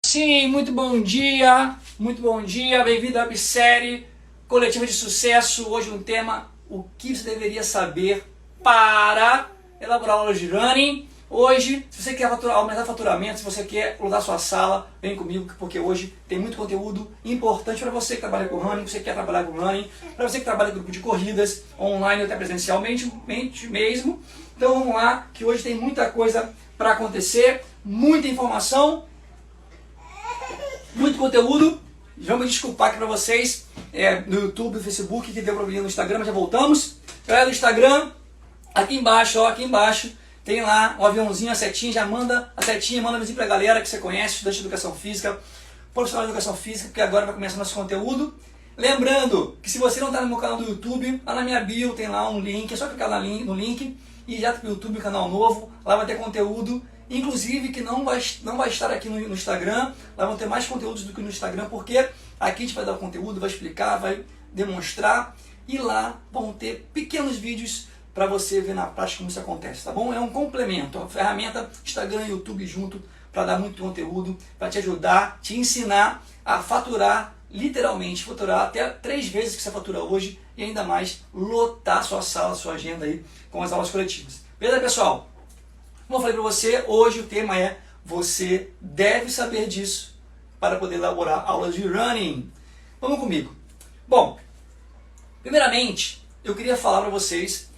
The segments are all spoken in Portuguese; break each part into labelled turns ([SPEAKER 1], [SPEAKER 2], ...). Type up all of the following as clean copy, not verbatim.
[SPEAKER 1] Sim, muito bom dia, bem-vindo à websérie Coletiva de Sucesso. Hoje um tema, o que você deveria saber para elaborar aulas de running. Hoje, se você quer aumentar faturamento, se você quer lotar sua sala, vem comigo, porque hoje tem muito conteúdo importante para você que trabalha com running, você quer trabalhar com running, para você que trabalha com grupo de corridas, online ou até presencialmente mesmo. Então vamos lá, que hoje tem muita coisa para acontecer, muita informação, muito conteúdo. Vamos desculpar aqui para vocês no YouTube, no Facebook, que deu problema no Instagram, mas já voltamos. Galera do Instagram, aqui embaixo, tem lá um aviãozinho, a setinha, já manda a setinha, manda aviso pra galera que você conhece, estudante de educação física, profissional de educação física, porque agora vai começar nosso conteúdo. Lembrando que se você não está no meu canal do YouTube, lá na minha bio tem lá um link, é só clicar no link e já para o YouTube, canal novo, lá vai ter conteúdo, inclusive que não vai estar aqui no Instagram, lá vão ter mais conteúdos do que no Instagram, porque aqui a gente vai dar o conteúdo, vai explicar, vai demonstrar, e lá vão ter pequenos vídeos para você ver na prática como isso acontece, tá bom? É um complemento, uma ferramenta Instagram e YouTube junto para dar muito conteúdo, para te ajudar, te ensinar a faturar, literalmente faturar até 3 vezes que você fatura hoje e ainda mais lotar sua sala, sua agenda aí com as aulas coletivas. Beleza, pessoal? Como eu falei para você, hoje o tema é você deve saber disso para poder elaborar aulas de running. Vamos comigo. Bom, primeiramente eu queria falar para vocês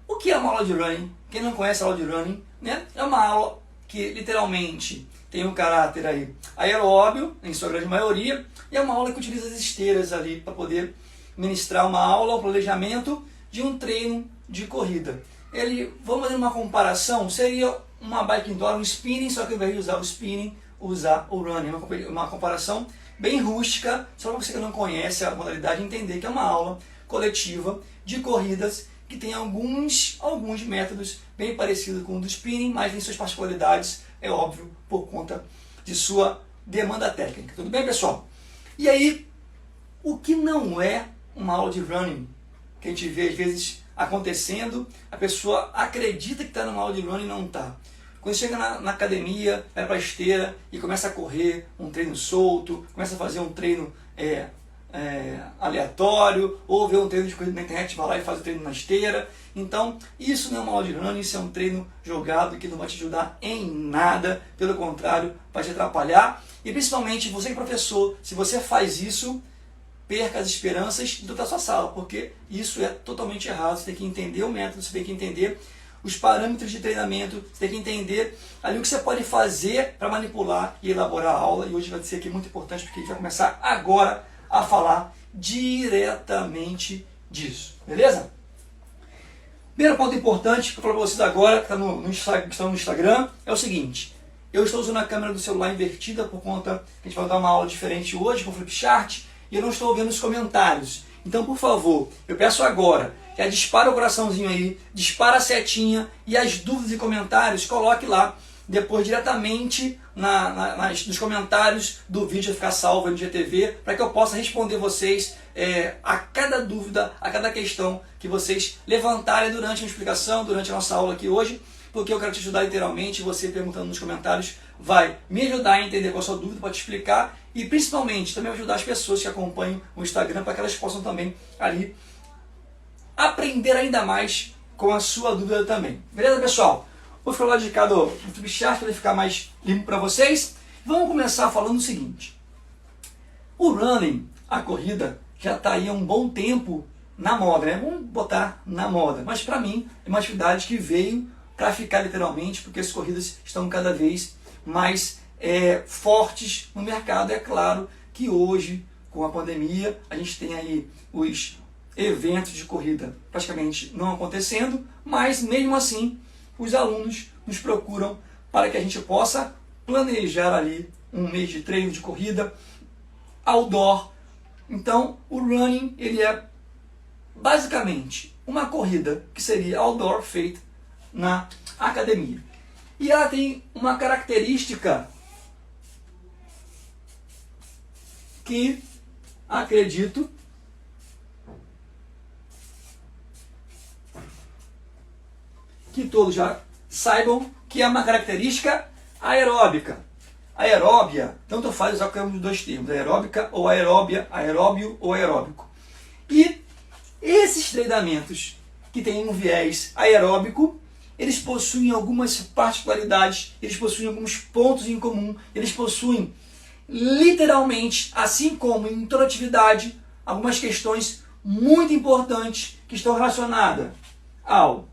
[SPEAKER 1] o que é uma aula de running. Quem não conhece a aula de running, né? É uma aula que literalmente tem um caráter aí aeróbio, em sua grande maioria, e é uma aula que utiliza as esteiras ali para poder ministrar uma aula, um planejamento de um treino de corrida. Vamos fazer uma comparação, seria uma bike indoor, um spinning, só que ao invés de usar o spinning, usar o running. Uma comparação bem rústica, só para você que não conhece a modalidade entender que é uma aula coletiva de corridas que tem alguns métodos bem parecidos com o do spinning, mas tem suas particularidades, é óbvio, por conta de sua demanda técnica. Tudo bem, pessoal? E aí, o que não é uma aula de running, que a gente vê às vezes acontecendo, a pessoa acredita que está numa aula de running e não está. Quando chega na academia, vai para a esteira e começa a correr um treino solto, começa a fazer um treino aleatório, ou vê um treino de corrida na internet, vai lá e faz o treino na esteira. Então, isso não é uma aula de running, isso é um treino jogado que não vai te ajudar em nada, pelo contrário, vai te atrapalhar. E principalmente, você que é professor, se você faz isso, perca as esperanças de dotar sua sala, porque isso é totalmente errado. Você tem que entender o método, você tem que entender os parâmetros de treinamento, você tem que entender ali o que você pode fazer para manipular e elaborar a aula. E hoje vai ser aqui muito importante, porque a gente vai começar agora a falar diretamente disso, beleza? Primeiro ponto importante que eu falo para vocês agora, que estão no Instagram, é o seguinte: eu estou usando a câmera do celular invertida por conta que a gente vai dar uma aula diferente hoje com o Flipchart, e eu não estou vendo os comentários. Então, por favor, eu peço agora, já dispara o coraçãozinho aí, dispara a setinha, e as dúvidas e comentários, coloque lá, depois diretamente nos comentários do vídeo, vai ficar salvo no GTV, para que eu possa responder vocês a cada dúvida, a cada questão que vocês levantarem durante a explicação, durante a nossa aula aqui hoje, porque eu quero te ajudar inteiramente. Você perguntando nos comentários vai me ajudar a entender qual é a sua dúvida, para te explicar, e principalmente também vai ajudar as pessoas que acompanham o Instagram, para que elas possam também ali aprender ainda mais com a sua dúvida também. Beleza, pessoal? Vou ficar lá dedicado ao Flipchart para ele ficar mais limpo para vocês. Vamos começar falando o seguinte: o running, a corrida, já está aí há um bom tempo na moda, né? Vamos botar na moda. Mas para mim é uma atividade que veio para ficar literalmente, porque as corridas estão cada vez mais fortes no mercado. É claro que hoje, com a pandemia, a gente tem aí os eventos de corrida praticamente não acontecendo, mas mesmo assim os alunos nos procuram para que a gente possa planejar ali um mês de treino de corrida outdoor. Então o running, ele é basicamente uma corrida que seria outdoor, feita na academia. E ela tem uma característica que acredito que todos já saibam que é uma característica aeróbica. aeróbia, tanto faz usar qualquer um dos dois termos, aeróbica ou aeróbia, aeróbio ou aeróbico. E esses treinamentos que têm um viés aeróbico, eles possuem algumas particularidades, eles possuem alguns pontos em comum, eles possuem literalmente, assim como em toda atividade, algumas questões muito importantes que estão relacionadas ao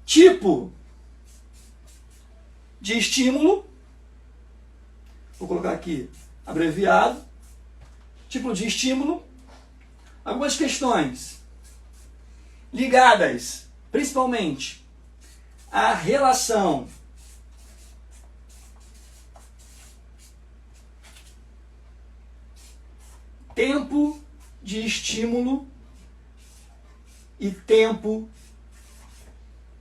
[SPEAKER 1] tipo de estímulo, vou colocar aqui abreviado, tipo de estímulo, algumas questões ligadas principalmente à relação tempo de estímulo e tempo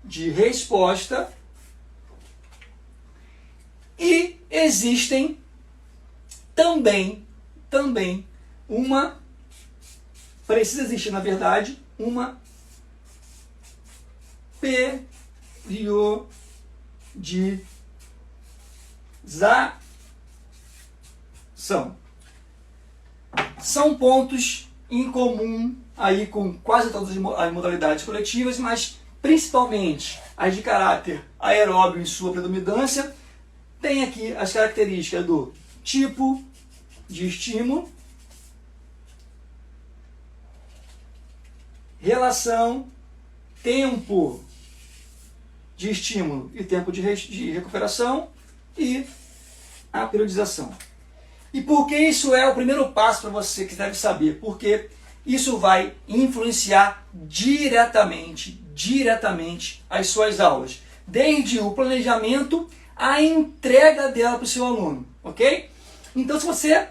[SPEAKER 1] de resposta. E existem também precisa existir, na verdade, uma periodização. São pontos em comum aí com quase todas as modalidades coletivas, mas principalmente as de caráter aeróbio em sua predominância. Tem aqui as características do tipo de estímulo, relação tempo de estímulo e tempo de recuperação e a periodização. E por que isso é o primeiro passo para você que deve saber? Porque isso vai influenciar diretamente as suas aulas, desde o planejamento a entrega dela para o seu aluno, ok? Então, se você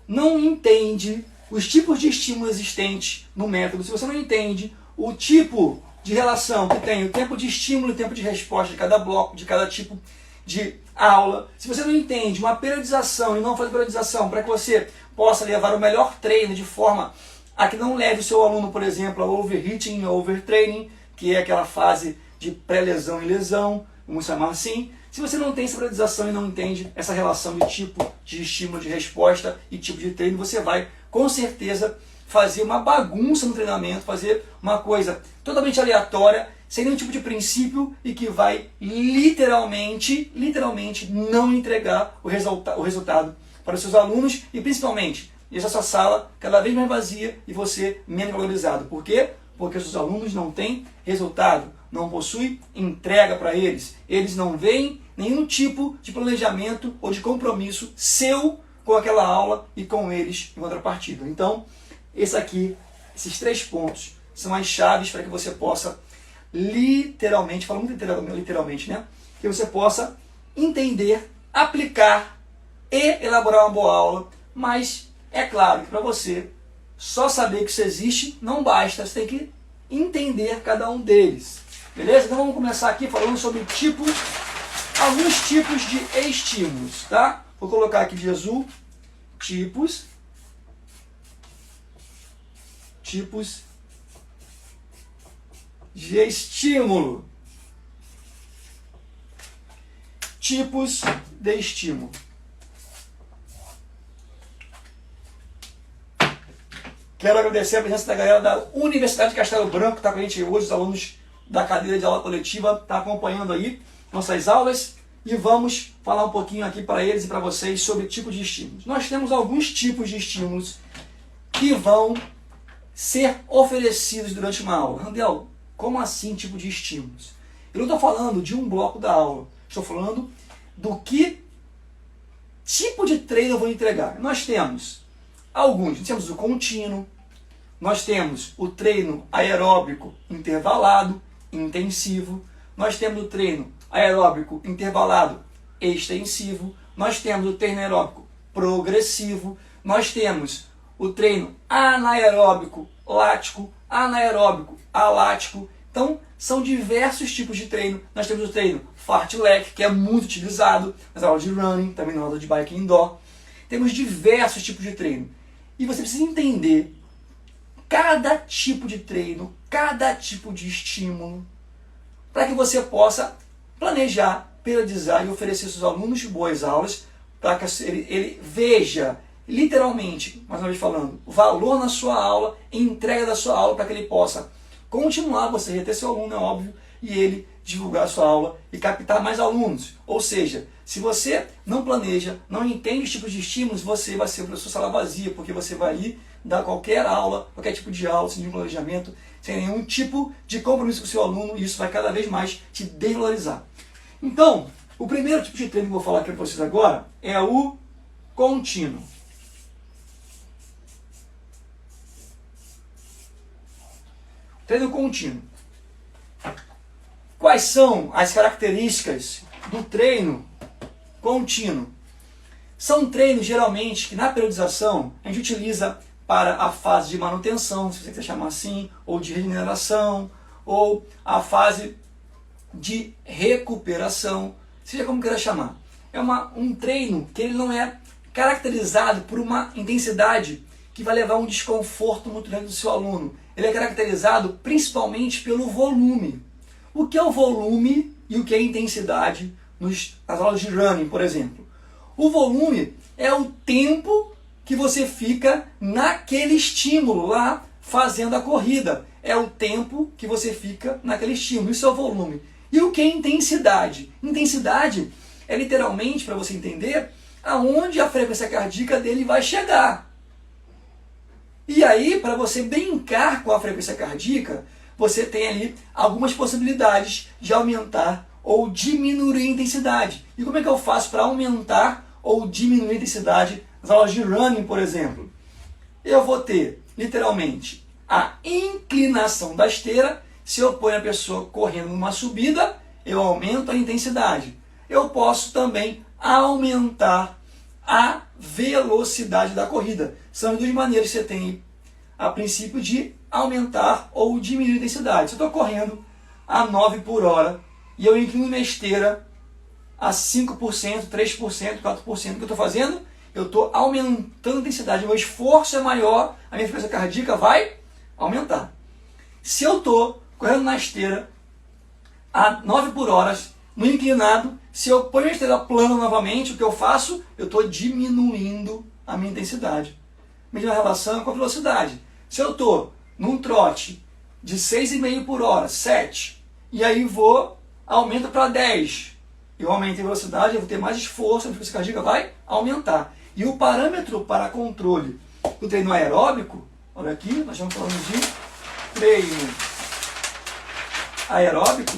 [SPEAKER 1] não entende os tipos de estímulo existentes no método, se você não entende o tipo de relação que tem o tempo de estímulo e o tempo de resposta de cada bloco, de cada tipo de aula, se você não entende uma periodização e não faz periodização para que você possa levar o melhor treino de forma a que não leve o seu aluno, por exemplo, a overheating ou overtraining, que é aquela fase de pré-lesão e lesão, vamos chamar assim. Se você não tem essa periodização e não entende essa relação de tipo de estímulo, de resposta e tipo de treino, você vai, com certeza, fazer uma bagunça no treinamento, fazer uma coisa totalmente aleatória, sem nenhum tipo de princípio e que vai literalmente não entregar o resultado para os seus alunos e principalmente deixar sua sala cada vez mais vazia e você menos valorizado. Por quê? Porque os seus alunos não têm resultado, não possuem entrega para eles. Eles não veem nenhum tipo de planejamento ou de compromisso seu com aquela aula e com eles em contrapartida. Então, esses 3 pontos são as chaves para que você possa literalmente, falo muito literalmente, né? Que você possa entender, aplicar e elaborar uma boa aula. Mas é claro que para você só saber que isso existe não basta, você tem que entender cada um deles. Beleza? Então vamos começar aqui falando sobre alguns tipos de estímulos, tá? Vou colocar aqui de azul, tipos de estímulo. Tipos de estímulo. Quero agradecer a presença da galera da Universidade de Castelo Branco, que está com a gente hoje, os alunos da cadeira de aula coletiva, está acompanhando aí nossas aulas. E vamos falar um pouquinho aqui para eles e para vocês sobre tipo de estímulos. Nós temos alguns tipos de estímulos que vão ser oferecidos durante uma aula. Randel, como assim tipo de estímulos? Eu não estou falando de um bloco da aula. Estou falando do que tipo de treino eu vou entregar. Nós temos alguns. Nós temos o contínuo. Nós temos o treino aeróbico intervalado, intensivo. Nós temos o treino aeróbico intervalado extensivo. Nós temos o treino aeróbico progressivo. Nós temos o treino anaeróbico lático, anaeróbico alático. Então, são diversos tipos de treino. Nós temos o treino fartlek, que é muito utilizado nas aulas de running, também na aula de bike indoor. Temos diversos tipos de treino. E você precisa entender cada tipo de treino, cada tipo de estímulo, para que você possa planejar, periodizar e oferecer aos seus alunos boas aulas para que ele veja literalmente, mais uma vez falando, valor na sua aula, entrega da sua aula para que ele possa continuar, você reter seu aluno, é óbvio, e ele divulgar a sua aula e captar mais alunos. Ou seja, se você não planeja, não entende os tipos de estímulos, você vai ser o professor sala vazia, porque você vai ali dar qualquer aula, qualquer tipo de aula, sem nenhum planejamento, sem nenhum tipo de compromisso com o seu aluno, e isso vai cada vez mais te desvalorizar. Então, o primeiro tipo de treino que eu vou falar aqui para vocês agora é o contínuo. Treino contínuo. Quais são as características do treino contínuo? São treinos, geralmente, que na periodização a gente utiliza para a fase de manutenção, se você quiser chamar assim, ou de regeneração, ou a fase de recuperação, seja como queira chamar. É um treino que ele não é caracterizado por uma intensidade que vai levar a um desconforto muito grande do seu aluno. Ele é caracterizado principalmente pelo volume. O que é o volume e o que é a intensidade nas aulas de running, por exemplo? O volume é o tempo que você fica naquele estímulo lá fazendo a corrida. É o tempo que você fica naquele estímulo. Isso é o volume. E o que é intensidade? Intensidade é literalmente, para você entender, aonde a frequência cardíaca dele vai chegar. E aí, para você brincar com a frequência cardíaca, você tem ali algumas possibilidades de aumentar ou diminuir a intensidade. E como é que eu faço para aumentar ou diminuir a intensidade nas aulas de running, por exemplo? Eu vou ter, literalmente, a inclinação da esteira. Se eu ponho a pessoa correndo numa subida, eu aumento a intensidade. Eu posso também aumentar a velocidade da corrida. São as duas maneiras que você tem, a princípio, de aumentar ou diminuir a intensidade. Se eu estou correndo a 9 por hora e eu inclino minha esteira a 5%, 3%, 4%, o que eu estou fazendo? Eu estou aumentando a intensidade. O meu esforço é maior, a minha frequência cardíaca vai aumentar. Se eu estou correndo na esteira a 9 por hora, no inclinado, se eu ponho a esteira plana novamente, o que eu faço? Eu estou diminuindo a minha intensidade. Mesma relação com a velocidade. Se eu estou num trote de 6,5 por hora, 7, e aí aumento para 10, eu aumentei a velocidade, eu vou ter mais esforço, a frequência cardíaca vai aumentar. E o parâmetro para controle do treino aeróbico, olha aqui, nós estamos falando de treino aeróbico,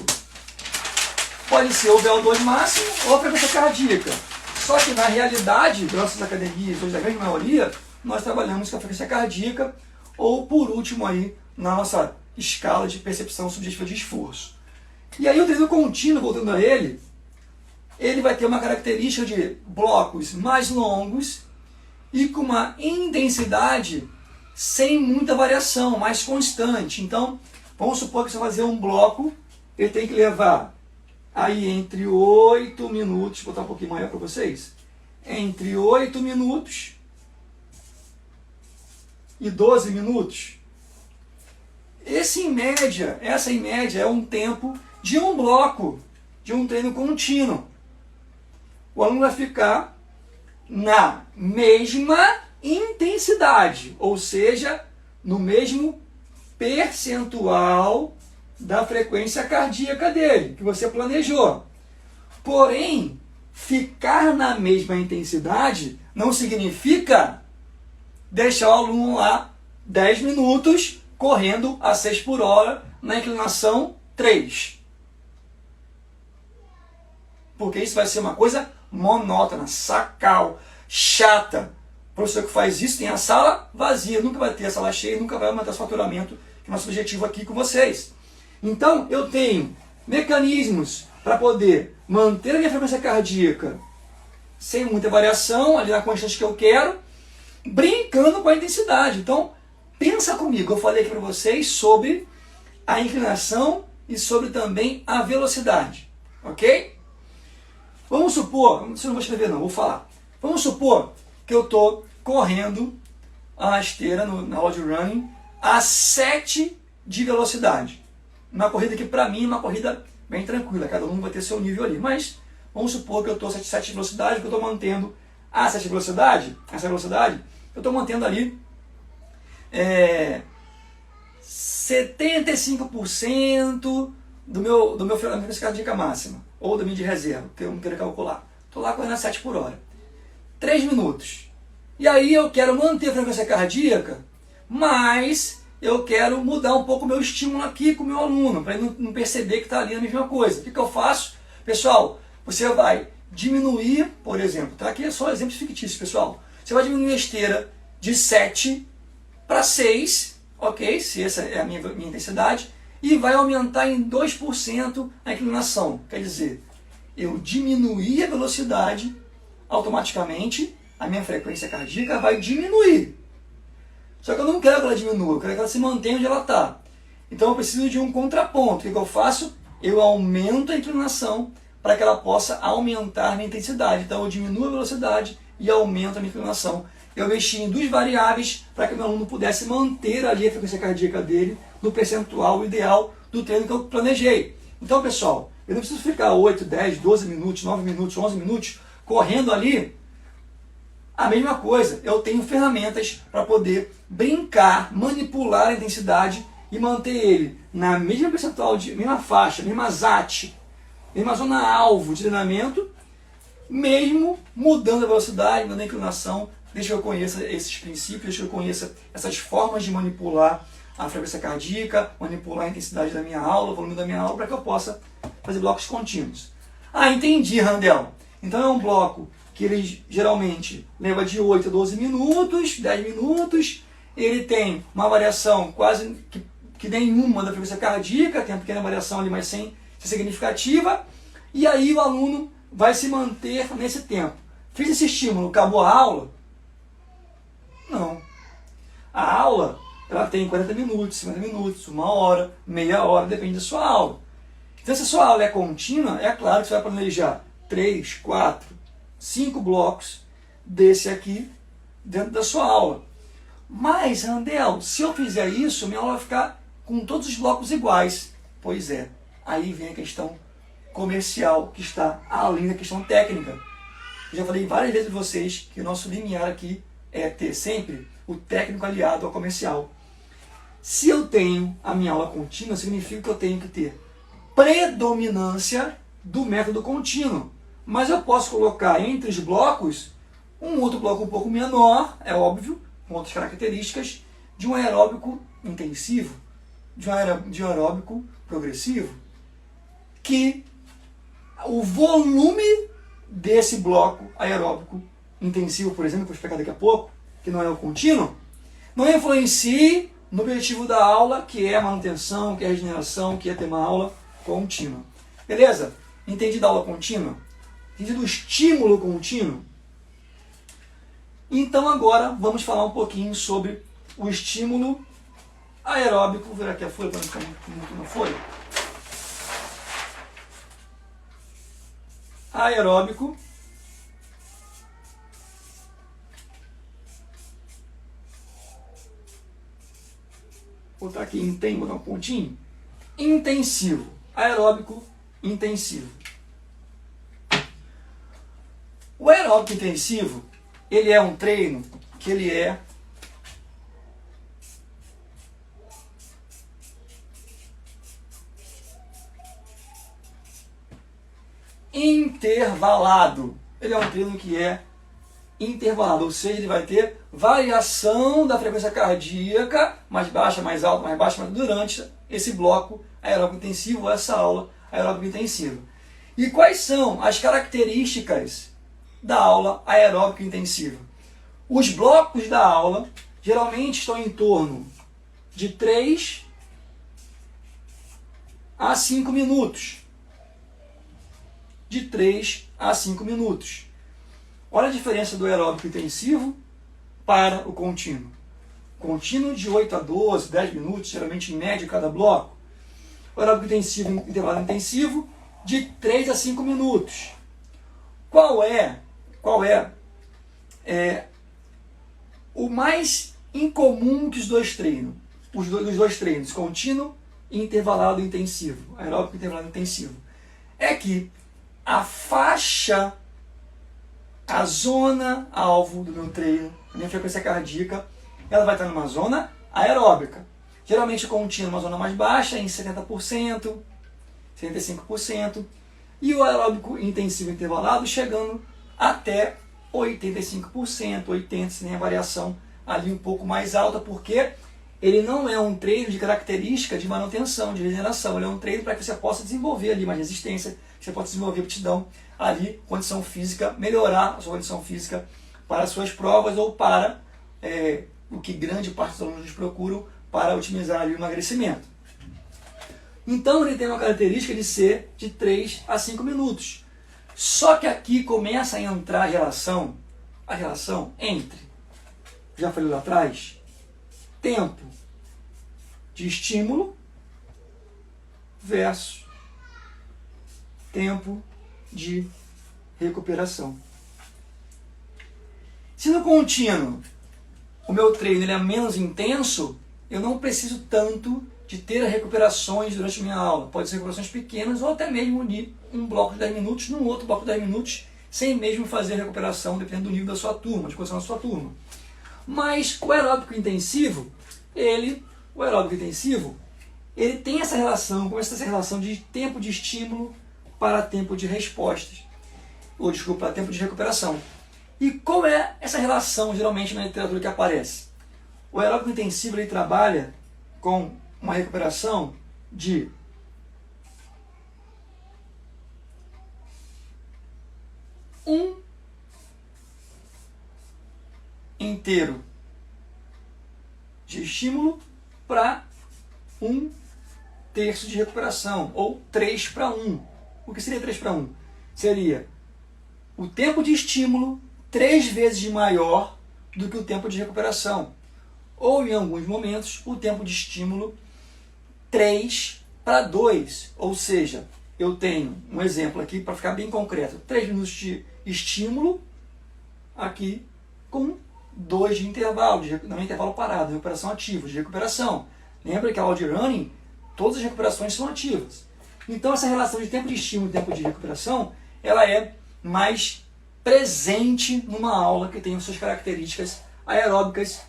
[SPEAKER 1] pode ser o VO2 máximo ou a frequência cardíaca. Só que na realidade, das nossas academias, hoje da grande maioria, nós trabalhamos com a frequência cardíaca ou, por último, aí, na nossa escala de percepção subjetiva de esforço. E aí o treino contínuo, voltando a ele vai ter uma característica de blocos mais longos e com uma intensidade sem muita variação, mais constante. Então, vamos supor que você vai fazer um bloco, ele tem que levar aí entre 8 minutos, vou botar um pouquinho maior para vocês, entre 8 minutos e 12 minutos. Essa em média é um tempo de um bloco, de um treino contínuo. O aluno vai ficar na mesma intensidade, ou seja, no mesmo percentual da frequência cardíaca dele, que você planejou. Porém, ficar na mesma intensidade não significa deixar o aluno lá 10 minutos correndo a 6 por hora na inclinação 3. Porque isso vai ser uma coisa monótona, sacal, chata. O professor que faz isso tem a sala vazia, nunca vai ter a sala cheia, nunca vai aumentar o faturamento, que é o nosso objetivo aqui com vocês. Então, eu tenho mecanismos para poder manter a minha frequência cardíaca sem muita variação, ali na constante que eu quero, brincando com a intensidade. Então, pensa comigo, eu falei aqui para vocês sobre a inclinação e sobre também a velocidade, ok? Vamos supor, você não vai escrever não, vou falar. Vamos supor que eu estou correndo a esteira na aula de running a 7 de velocidade. Uma corrida que para mim é uma corrida bem tranquila, cada um vai ter seu nível ali. Mas vamos supor que eu estou a 7 velocidades, que eu estou mantendo a 7 velocidade, essa velocidade, eu estou mantendo ali 75% da minha frequência cardíaca máxima, ou da minha de reserva, que eu não quero calcular. Estou lá correndo a 7 por hora. 3 minutos. E aí eu quero manter a frequência cardíaca, mas eu quero mudar um pouco o meu estímulo aqui com o meu aluno, para ele não perceber que está ali a mesma coisa. O que eu faço? Pessoal, você vai diminuir, por exemplo, tá? Aqui é só exemplos fictícios, pessoal. Você vai diminuir a esteira de 7 para 6, ok? Se essa é a minha intensidade, e vai aumentar em 2% a inclinação. Quer dizer, eu diminuí a velocidade, automaticamente a minha frequência cardíaca vai diminuir. Só que eu não quero que ela diminua, eu quero que ela se mantenha onde ela está. Então eu preciso de um contraponto. O que eu faço? Eu aumento a inclinação para que ela possa aumentar a minha intensidade. Então eu diminuo a velocidade e aumento a minha inclinação. Eu mexi em duas variáveis para que o meu aluno pudesse manter ali a frequência cardíaca dele no percentual ideal do treino que eu planejei. Então, pessoal, eu não preciso ficar 8, 10, 12 minutos, 9 minutos, 11 minutos correndo ali. A mesma coisa, eu tenho ferramentas para poder brincar, manipular a intensidade e manter ele na mesma percentual, mesma faixa, mesma ZAT, mesma zona-alvo de treinamento, mesmo mudando a velocidade, mudando a inclinação, desde que eu conheça esses princípios, desde que eu conheça essas formas de manipular a frequência cardíaca, manipular a intensidade da minha aula, o volume da minha aula, para que eu possa fazer blocos contínuos. Ah, entendi, Randel. Então é um bloco que ele geralmente leva de 8 a 12 minutos, 10 minutos, ele tem uma variação quase que nenhuma da frequência cardíaca, tem uma pequena variação ali, mas sem ser significativa, e aí o aluno vai se manter nesse tempo. Fiz esse estímulo, acabou a aula? Não. A aula, ela tem 40 minutos, 50 minutos, 1 hora, meia hora, depende da sua aula. Então, se a sua aula é contínua, é claro que você vai planejar 3, 4, 5 blocos desse aqui dentro da sua aula. Mas, Randel, se eu fizer isso, minha aula vai ficar com todos os blocos iguais. Pois é, aí vem a questão comercial, que está além da questão técnica. Eu já falei várias vezes para vocês que o nosso limiar aqui é ter sempre o técnico aliado ao comercial. Se eu tenho a minha aula contínua, significa que eu tenho que ter predominância do método contínuo. Mas eu posso colocar entre os blocos um outro bloco um pouco menor, é óbvio, com outras características, de um aeróbico intensivo, de um aeróbico progressivo, que o volume desse bloco aeróbico intensivo, por exemplo, que eu vou explicar daqui a pouco, que não é o contínuo, não influencie no objetivo da aula, que é a manutenção, que é a regeneração, que é ter uma aula contínua. Beleza? Entendi da aula contínua? Entendi do estímulo contínuo? Então agora vamos falar um pouquinho sobre o estímulo aeróbico. Vou virar aqui a folha para não ficar muito na folha. Aeróbico vou botar aqui vou botar um pontinho. Intensivo. Aeróbico intensivo. O aeróbico intensivo, ele é um treino que ele é intervalado. Ele é um treino que é intervalado, ou seja, ele vai ter variação da frequência cardíaca, mais baixa, mais alta, mais baixa, mas durante esse bloco aeróbico intensivo, essa aula aeróbico intensiva. E quais são as características da aula aeróbico intensiva? Os blocos da aula geralmente estão em torno de 3 a 5 minutos. De 3 a 5 minutos. Olha a diferença do aeróbico intensivo para o contínuo. Contínuo de 8 a 12, 10 minutos, geralmente em média cada bloco. O aeróbico intensivo, intervalo intensivo, de 3 a 5 minutos. Qual é o mais incomum que os dois treinos? Os dois treinos, contínuo e intervalado intensivo. Aeróbico e intervalado intensivo. é que a faixa, a zona alvo do meu treino, a minha frequência cardíaca, ela vai estar numa zona aeróbica. Geralmente contínua numa zona mais baixa, em 70%, 75%, e o aeróbico intensivo intervalado chegando até 85%, 80%, se tem a variação ali um pouco mais alta, porque ele não é um treino de característica de manutenção, de regeneração, ele é um treino para que você possa desenvolver ali mais resistência, que você possa desenvolver aptidão ali, condição física, melhorar a sua condição física para as suas provas ou para o que grande parte dos alunos procuram para otimizar ali o emagrecimento. Então ele tem uma característica de ser de 3 a 5 minutos. Só que aqui começa a entrar a relação entre, já falei lá atrás, tempo de estímulo versus tempo de recuperação. Se no contínuo o meu treino ele é menos intenso, eu não preciso tanto de ter recuperações durante a minha aula. Pode ser recuperações pequenas ou até mesmo unir um bloco de 10 minutos num outro bloco de 10 minutos, sem mesmo fazer a recuperação, dependendo do nível da sua turma, de condição da sua turma. Mas o aeróbico intensivo, ele tem essa relação, começa essa relação de tempo de estímulo para tempo de respostas, ou desculpa, para tempo de recuperação. E qual é essa relação geralmente na literatura que aparece? O aeróbico intensivo ele trabalha com uma recuperação de 1 inteiro de estímulo para 1/3 de recuperação, ou 3/1. O que seria 3/1? Seria o tempo de estímulo 3 vezes maior do que o tempo de recuperação. Ou, em alguns momentos, o tempo de estímulo 3/2. Ou seja, eu tenho um exemplo aqui para ficar bem concreto. 3 minutos de estímulo aqui com 2 de intervalo, não é intervalo parado, recuperação ativa, de recuperação. Lembra que a aula de running, todas as recuperações são ativas. Então essa relação de tempo de estímulo e tempo de recuperação, ela é mais presente numa aula que tem suas características aeróbicas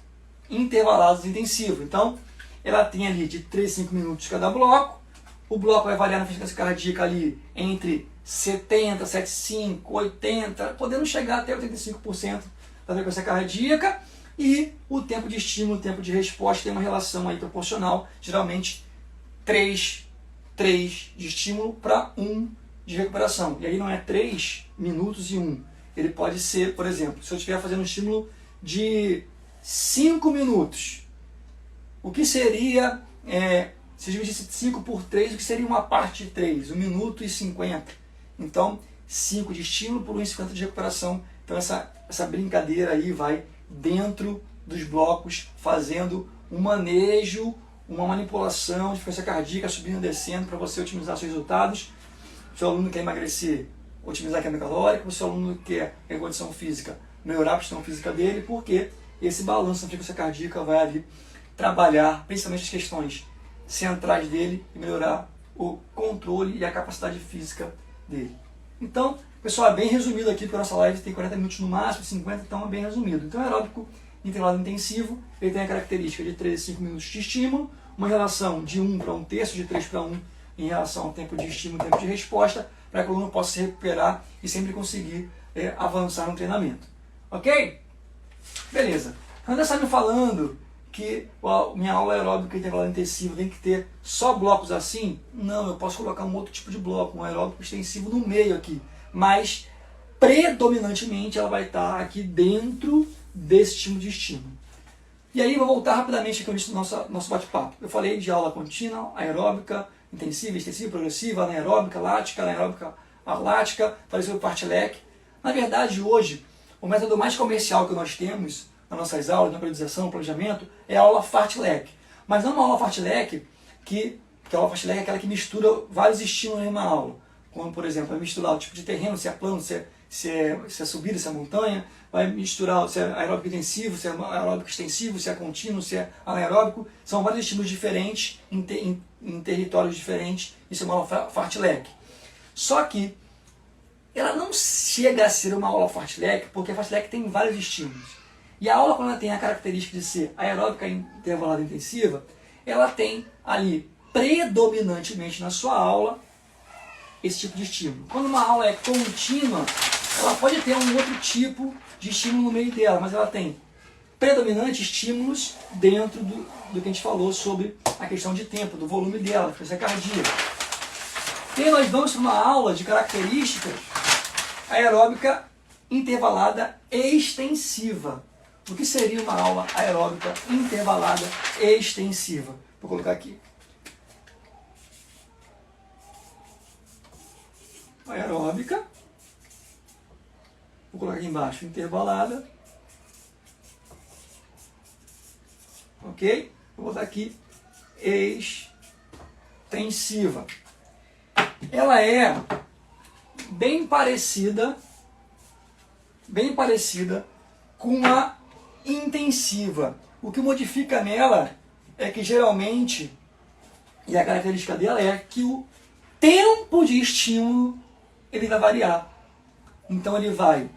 [SPEAKER 1] intervaladas intensivas. Então ela tem ali de 3 a 5 minutos cada bloco. O bloco vai variar na frequência cardíaca ali entre 70, 75, 80, podendo chegar até 85% da frequência cardíaca, e o tempo de estímulo, o tempo de resposta tem uma relação aí proporcional, geralmente 3 de estímulo para 1 de recuperação. E aí não é 3 minutos e 1. Ele pode ser, por exemplo, se eu estiver fazendo um estímulo de 5 minutos, o que seria, se eu dividisse 5 por 3, o que seria uma parte de 3? 1 minuto e 50. Então, 5 de estímulo por 1,50 de recuperação. Então essa brincadeira aí vai dentro dos blocos, fazendo um manejo, uma manipulação de frequência cardíaca, subindo e descendo, para você otimizar seus resultados. O seu aluno quer emagrecer, otimizar a queima calórica. O seu aluno quer ter condição física, melhorar a aptidão física dele, porque esse balanço na frequência cardíaca vai ali trabalhar principalmente as questões centrais dele e melhorar o controle e a capacidade física dele. Então, pessoal, é bem resumido aqui, porque a nossa live tem 40 minutos no máximo, 50, então é bem resumido. Então, aeróbico intervalado intensivo, ele tem a característica de 3 a 5 minutos de estímulo, uma relação de 1 para 1/3, de 3/1 em relação ao tempo de estímulo e tempo de resposta, para que o aluno possa se recuperar e sempre conseguir avançar no treinamento. Ok? Beleza. André está me falando que minha aula aeróbica intervalado intensivo tem que ter só blocos assim? Não, eu posso colocar um outro tipo de bloco, um aeróbico extensivo no meio aqui, mas predominantemente ela vai estar aqui dentro desse tipo de estímulo. E aí vou voltar rapidamente aqui ao nosso bate-papo. Eu falei de aula contínua, aeróbica, intensiva, extensiva, progressiva, anaeróbica, lática, anaeróbica, alática, falei sobre o fartlek. Na verdade, hoje, o método mais comercial que nós temos nas nossas aulas, na periodização, no planejamento, é a aula fartlek. Mas não uma aula fartlek que a aula fartlek é aquela que mistura vários estímulos em uma aula. Como, por exemplo, vai misturar o tipo de terreno, se é plano, se é subida, se é montanha, vai misturar se é aeróbico intensivo, se é aeróbico extensivo, se é contínuo, se é anaeróbico. São vários estímulos diferentes, em territórios diferentes. Isso é uma aula fartlek. Só que ela não chega a ser uma aula fartlek, porque a fartlek tem vários estímulos. E a aula, quando ela tem a característica de ser aeróbica intervalada intensiva, ela tem ali, predominantemente na sua aula, esse tipo de estímulo. Quando uma aula é contínua, ela pode ter um outro tipo de estímulo no meio dela, mas ela tem predominante estímulos dentro do que a gente falou sobre a questão de tempo, do volume dela, da frequência cardíaca. E aí nós vamos para uma aula de características aeróbica intervalada extensiva. O que seria uma aula aeróbica intervalada extensiva? Vou colocar aqui. Aeróbica. Vou colocar aqui embaixo, intervalada. Ok? Vou botar aqui extensiva. Ela é bem parecida com a intensiva. O que modifica nela é que geralmente, e a característica dela é que o tempo de estímulo ele vai variar. Então ele vai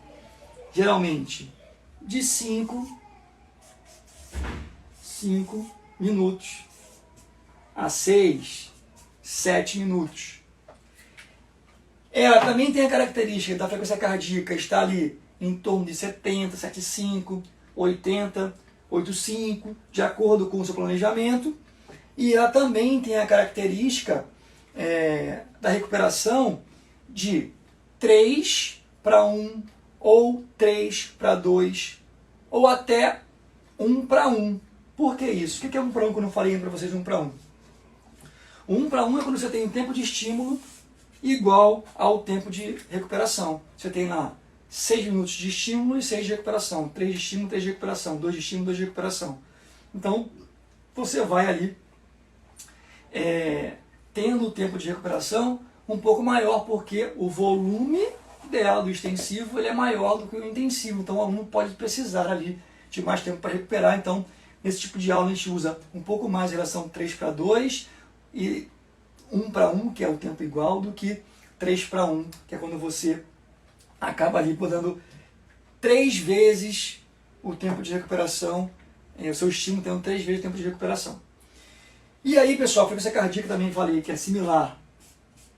[SPEAKER 1] geralmente de 5 minutos a 6, 7 minutos. Ela também tem a característica da frequência cardíaca estar ali em torno de 70, 75, 80, 85, de acordo com o seu planejamento. E ela também tem a característica da recuperação de 3:1, ou 3:2, ou até 1:1. Por que isso? O que é 1:1 quando eu falei para vocês 1:1? 1:1 é quando você tem um tempo de estímulo igual ao tempo de recuperação. Você tem lá 6 minutos de estímulo e 6 de recuperação. 3 de estímulo, 3 de recuperação. 2 de estímulo, 2 de recuperação. Então, você vai ali tendo o tempo de recuperação um pouco maior, porque o volume dela, do extensivo, ele é maior do que o intensivo. Então, o aluno pode precisar ali de mais tempo para recuperar. Então, nesse tipo de aula, a gente usa um pouco mais a relação 3:2 e 1:1, que é o tempo igual, do que 3:1, que é quando você acaba ali dando 3 vezes o tempo de recuperação, o seu estímulo tendo 3 vezes o tempo de recuperação. E aí, pessoal, a frequência cardíaca também falei que é similar.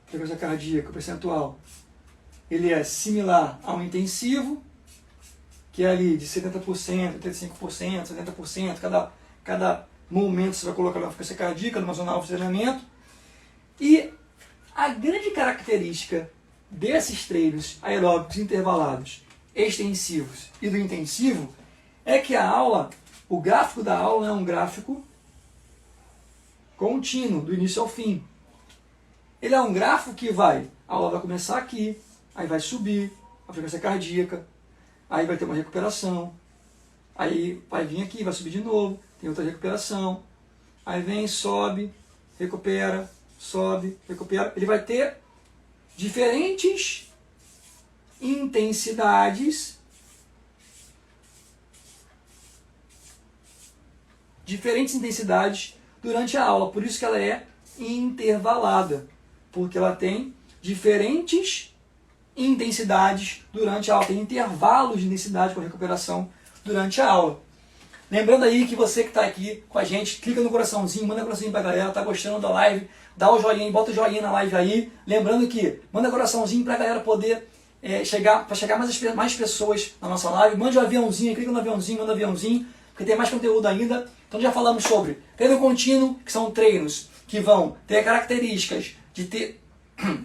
[SPEAKER 1] A frequência cardíaca, o percentual, ele é similar ao intensivo, que é ali de 70%, 85%, 70%, cada momento você vai colocar uma frequência cardíaca numa zona alfa de treinamento. E a grande característica desses treinos aeróbicos intervalados, extensivos e do intensivo é que a aula, o gráfico da aula é um gráfico contínuo, do início ao fim. Ele é um gráfico que a aula vai começar aqui, aí vai subir a frequência cardíaca, aí vai ter uma recuperação, aí vai vir aqui, vai subir de novo, tem outra recuperação, aí vem, sobe, recupera, sobe, recupera. Ele vai ter diferentes intensidades, durante a aula. Por isso que ela é intervalada, porque ela tem diferentes intensidades durante a aula, tem intervalos de intensidade com recuperação durante a aula. Lembrando aí que você que está aqui com a gente, clica no coraçãozinho, manda coraçãozinho para a galera, tá gostando da live, dá o joinha, bota o joinha na live aí. Lembrando que manda coraçãozinho para a galera poder chegar mais pessoas na nossa live. Mande o aviãozinho, clica no aviãozinho, manda o aviãozinho, porque tem mais conteúdo ainda. Então já falamos sobre treino contínuo, que são treinos que vão ter características de ter...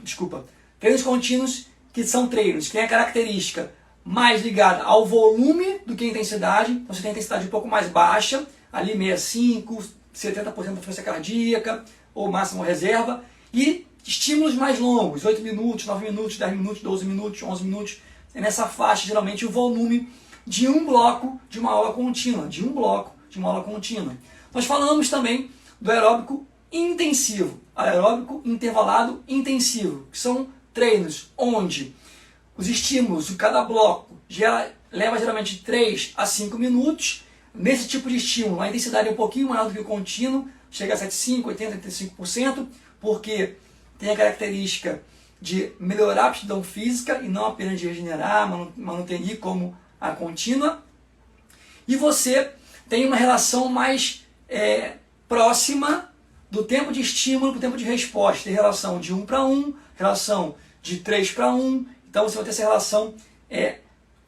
[SPEAKER 1] Desculpa. Treinos contínuos, que são treinos que têm a característica mais ligada ao volume do que a intensidade. Então você tem a intensidade um pouco mais baixa, ali 65, 70% da frequência cardíaca, ou máximo reserva. E estímulos mais longos, 8 minutos, 9 minutos, 10 minutos, 12 minutos, 11 minutos. É nessa faixa, geralmente, o volume de um bloco de uma aula contínua. Nós falamos também do aeróbico intensivo, aeróbico intervalado intensivo, que são treinos onde os estímulos de cada bloco leva geralmente 3 a 5 minutos. Nesse tipo de estímulo, a intensidade é um pouquinho maior do que o contínuo, chega a 75%, 80%, 85%, porque tem a característica de melhorar a aptidão física e não apenas de regenerar, manter como a contínua. E você tem uma relação mais próxima do tempo de estímulo para o tempo de resposta. Tem relação de 1 para 1, relação de 3 para 1. Então você vai ter essa relação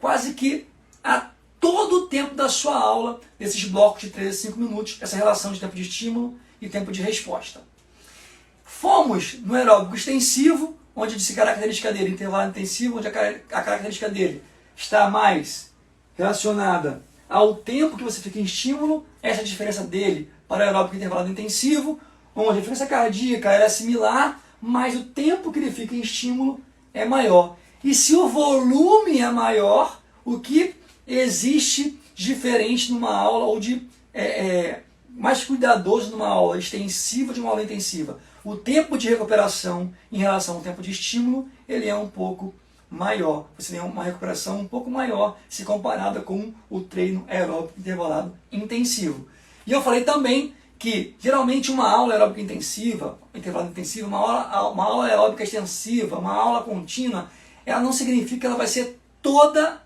[SPEAKER 1] quase que a todo o tempo da sua aula, nesses blocos de 3 a 5 minutos, essa relação de tempo de estímulo e tempo de resposta. Fomos no aeróbico extensivo, onde disse característica dele, intervalo intensivo, onde a característica dele está mais relacionada ao tempo que você fica em estímulo, essa é a diferença dele para o aeróbico intervalado intensivo, onde a frequência cardíaca é similar, mas o tempo que ele fica em estímulo é maior. E se o volume é maior, o que existe diferente numa aula, ou de mais cuidadoso numa aula extensiva de uma aula intensiva? O tempo de recuperação em relação ao tempo de estímulo, ele é um pouco maior. Você tem uma recuperação um pouco maior se comparada com o treino aeróbico intervalado intensivo. E eu falei também que geralmente uma aula aeróbica intensiva, intervalado intensivo, uma aula aeróbica extensiva, uma aula contínua, ela não significa que ela vai ser toda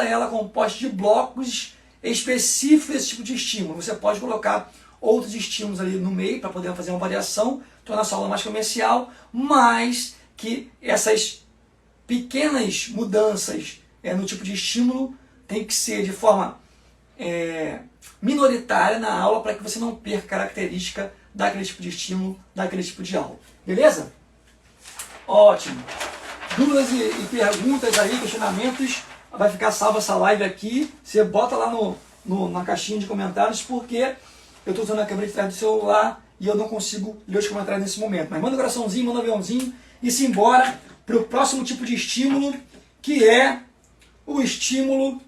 [SPEAKER 1] ela composta de blocos específicos desse tipo de estímulo. Você pode colocar outros estímulos ali no meio para poder fazer uma variação, tornar a sua aula mais comercial, mas que essas pequenas mudanças no tipo de estímulo tem que ser de forma minoritária na aula para que você não perca característica daquele tipo de estímulo, daquele tipo de aula. Beleza? Ótimo. Dúvidas e perguntas aí, questionamentos, vai ficar salva essa live aqui. Você bota lá na caixinha de comentários, porque eu estou usando a câmera de trás do celular e eu não consigo ler os comentários nesse momento. Mas manda um coraçãozinho, manda um aviãozinho e se embora para o próximo tipo de estímulo, que é o estímulo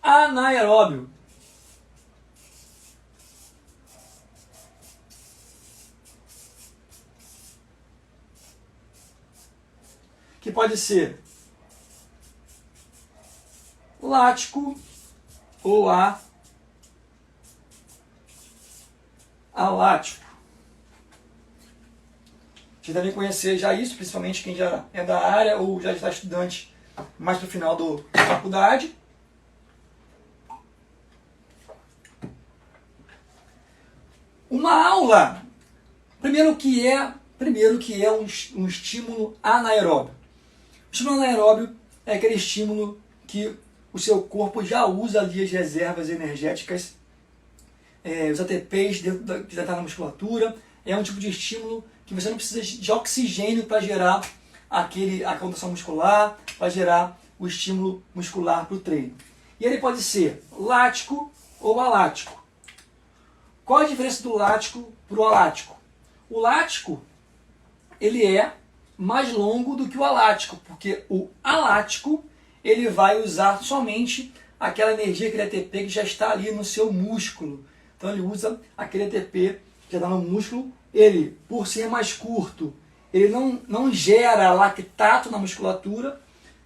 [SPEAKER 1] anaeróbio. Que pode ser lático ou alático. Vocês devem conhecer já isso, principalmente quem já é da área ou já está estudante mais para o final da faculdade. Uma aula, primeiro que é um estímulo anaeróbio. O estímulo anaeróbio é aquele estímulo que o seu corpo já usa ali as reservas energéticas, os ATPs que já está na musculatura. É um tipo de estímulo que você não precisa de oxigênio para gerar a contração muscular, para gerar o estímulo muscular para o treino. E ele pode ser lático ou alático. Qual a diferença do lático para o alático? O lático, ele é mais longo do que o alático, porque o alático ele vai usar somente aquela energia, aquele ATP que já está ali no seu músculo. Então ele usa aquele ATP que já está no músculo. Ele, por ser mais curto, ele não gera lactato na musculatura,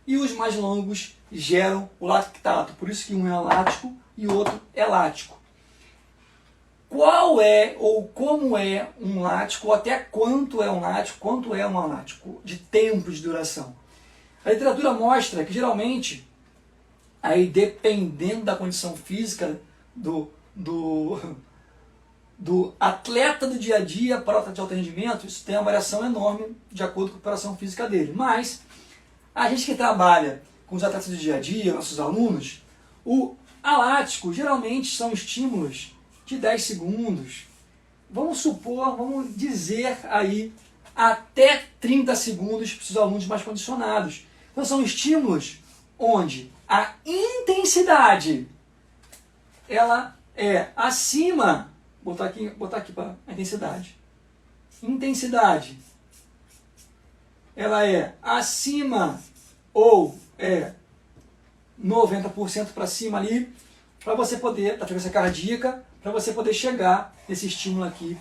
[SPEAKER 1] e os mais longos geram o lactato. Por isso que um é alático e o outro é lático. Qual é ou como é um lático, ou até quanto é um lático, quanto é um alático, de tempo de duração? A literatura mostra que geralmente, aí dependendo da condição física do atleta do dia a dia para o atleta de alto rendimento, isso tem uma variação enorme de acordo com a preparação física dele. Mas a gente que trabalha com os atletas do dia a dia, nossos alunos, o alático geralmente são estímulos de 10 segundos, vamos dizer aí, até 30 segundos para os alunos mais condicionados. Então são estímulos onde a intensidade ela é acima, botar aqui para a intensidade. Intensidade ela é acima ou 90% para cima ali, para você poder, da frequência cardíaca, para você poder chegar nesse estímulo aqui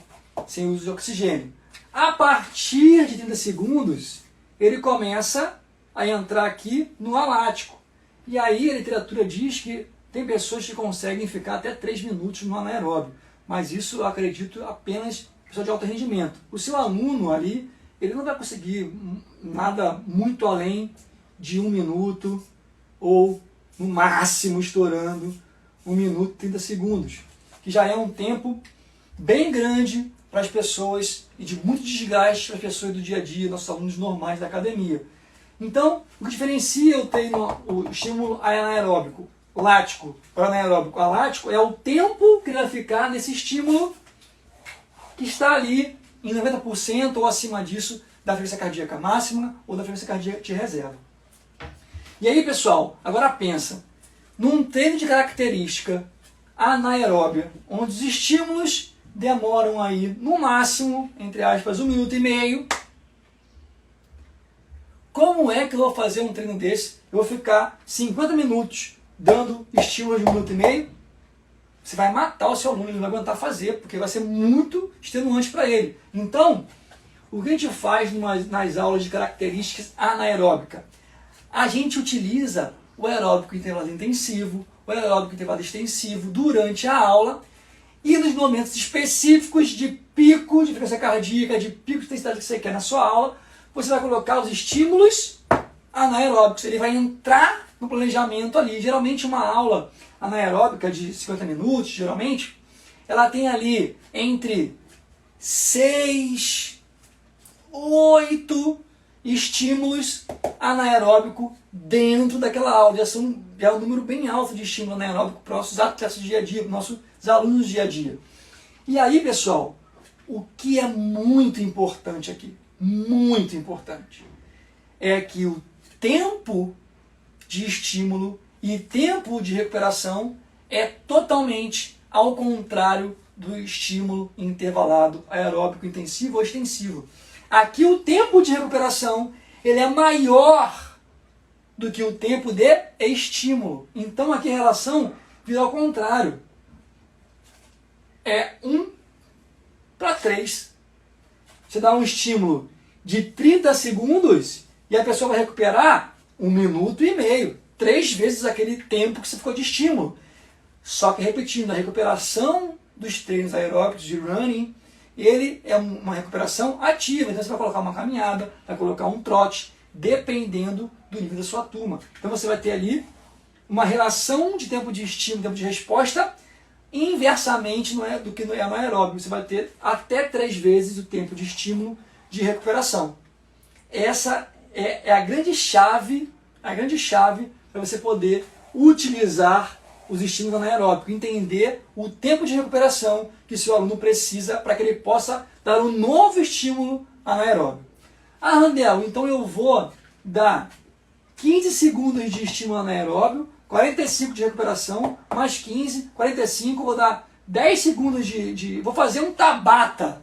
[SPEAKER 1] sem uso de oxigênio. A partir de 30 segundos, ele começa a entrar aqui no alático. E aí a literatura diz que tem pessoas que conseguem ficar até 3 minutos no anaeróbio. Mas isso eu acredito apenas pessoa de alto rendimento. O seu aluno ali, ele não vai conseguir nada muito além de 1 minuto ou, no máximo, estourando 1 minuto e 30 segundos, que já é um tempo bem grande para as pessoas e de muito desgaste para as pessoas do dia a dia, nossos alunos normais da academia. Então, o que diferencia o estímulo anaeróbico lático para anaeróbico alático é o tempo que ele vai ficar nesse estímulo que está ali em 90% ou acima disso da frequência cardíaca máxima ou da frequência cardíaca de reserva. E aí, pessoal, agora pensa, num treino de característica anaeróbia, onde os estímulos demoram aí, no máximo, entre aspas, 1 minuto e meio, como é que eu vou fazer um treino desse? Eu vou ficar 50 minutos dando estímulos de 1 minuto e meio? Você vai matar o seu aluno, ele não vai aguentar fazer, porque vai ser muito extenuante para ele. Então, o que a gente faz nas aulas de características anaeróbica? A gente utiliza o aeróbico intervalado intensivo, o aeróbico intervalado extensivo durante a aula e nos momentos específicos de pico de frequência cardíaca, de pico de intensidade que você quer na sua aula, você vai colocar os estímulos anaeróbicos. Ele vai entrar no planejamento ali. Geralmente uma aula anaeróbica de 50 minutos, geralmente, ela tem ali entre 6, 8 estímulos anaeróbico dentro daquela aula. Já é um número bem alto de estímulo anaeróbico para os nossos atletas do dia a dia, para os nossos alunos do dia a dia. E aí, pessoal, o que é muito importante aqui, muito importante, é que o tempo de estímulo e tempo de recuperação é totalmente ao contrário do estímulo intervalado aeróbico intensivo ou extensivo. Aqui o tempo de recuperação ele é maior do que o tempo de estímulo. Então aqui a relação vira ao contrário. É 1:3. Você dá um estímulo de 30 segundos e a pessoa vai recuperar 1 minuto e meio. 3 vezes aquele tempo que você ficou de estímulo. Só que repetindo, a recuperação dos treinos aeróbicos de running, ele é uma recuperação ativa. Então você vai colocar uma caminhada, vai colocar um trote, dependendo do nível da sua turma. Então você vai ter ali uma relação de tempo de estímulo, tempo de resposta, inversamente do que é no aeróbico. Você vai ter até 3 vezes o tempo de estímulo de recuperação. Essa é a grande chave para você poder utilizar os estímulos anaeróbicos, entender o tempo de recuperação que seu aluno precisa para que ele possa dar um novo estímulo anaeróbico. Ah, Randel, então eu vou dar 15 segundos de estímulo anaeróbio, 45 de recuperação, mais 15, 45, vou dar 10 segundos vou fazer um Tabata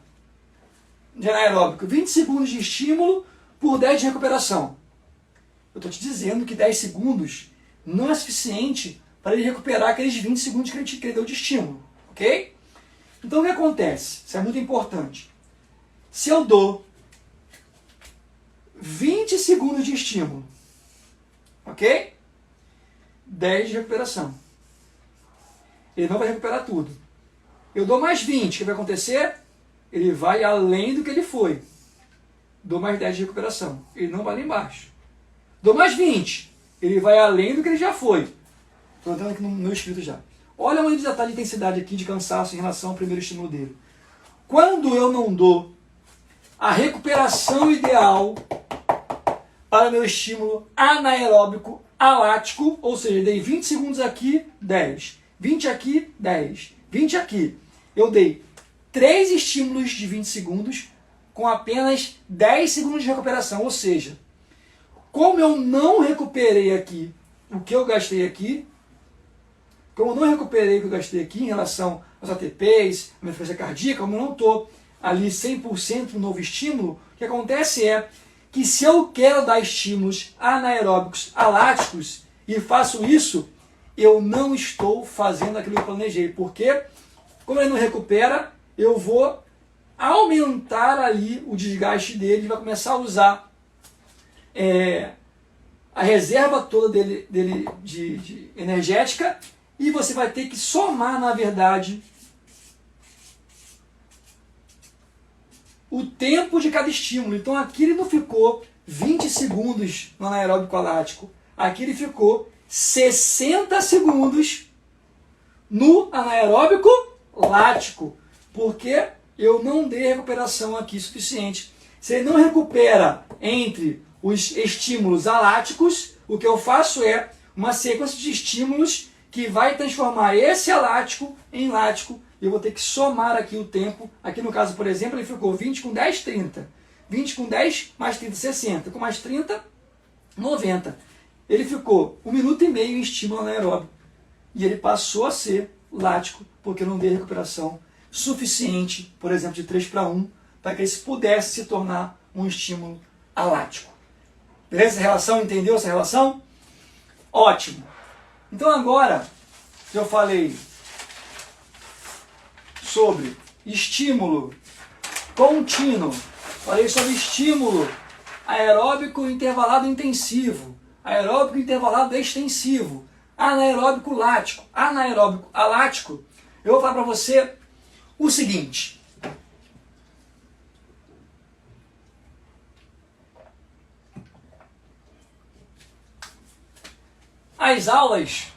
[SPEAKER 1] de anaeróbico, 20 segundos de estímulo por 10 de recuperação. Eu estou te dizendo que 10 segundos não é suficiente para ele recuperar aqueles 20 segundos que ele deu de estímulo, ok? Então o que acontece? Isso é muito importante. Se eu dou 20 segundos de estímulo, ok? 10 de recuperação. Ele não vai recuperar tudo. Eu dou mais 20, o que vai acontecer? Ele vai além do que ele foi. Dou mais 10 de recuperação. Ele não vai lá embaixo. Dou mais 20, ele vai além do que ele já foi. Estou entrando aqui no meu escrito já. Olha onde já está a intensidade aqui de cansaço em relação ao primeiro estímulo dele. Quando eu não dou a recuperação ideal para o meu estímulo anaeróbico alático, ou seja, dei 20 segundos aqui, 10. 20 aqui, 10. 20 aqui. Eu dei 3 estímulos de 20 segundos com apenas 10 segundos de recuperação. Ou seja, como eu não recuperei aqui o que eu gastei aqui, como eu não recuperei o que eu gastei aqui em relação aos ATPs, a minha frequência cardíaca, como eu não estou ali 100% no novo estímulo, o que acontece é que se eu quero dar estímulos anaeróbicos aláticos e faço isso, eu não estou fazendo aquilo que eu planejei. Porque, como ele não recupera, eu vou aumentar ali o desgaste dele, vai começar a usar a reserva toda dele de energética, e você vai ter que somar, na verdade, o tempo de cada estímulo. Então aqui ele não ficou 20 segundos no anaeróbico alático. Aqui ele ficou 60 segundos no anaeróbico lático. Porque eu não dei recuperação aqui suficiente. Se ele não recupera entre os estímulos aláticos, o que eu faço é uma sequência de estímulos que vai transformar esse alático em lático. Eu vou ter que somar aqui o tempo. Aqui no caso, por exemplo, ele ficou 20 com 10, 30. 20 com 10, mais 30, 60. Com mais 30, 90. Ele ficou 1 minuto e meio em estímulo anaeróbico. E ele passou a ser lático, porque eu não dei recuperação suficiente, por exemplo, de 3:1, para que ele pudesse se tornar um estímulo alático. Beleza? Essa relação? Entendeu essa relação? Ótimo. Então agora que eu falei sobre estímulo contínuo, falei sobre estímulo aeróbico intervalado intensivo, aeróbico intervalado extensivo, anaeróbico lático, anaeróbico alático, eu vou falar para você o seguinte. As aulas,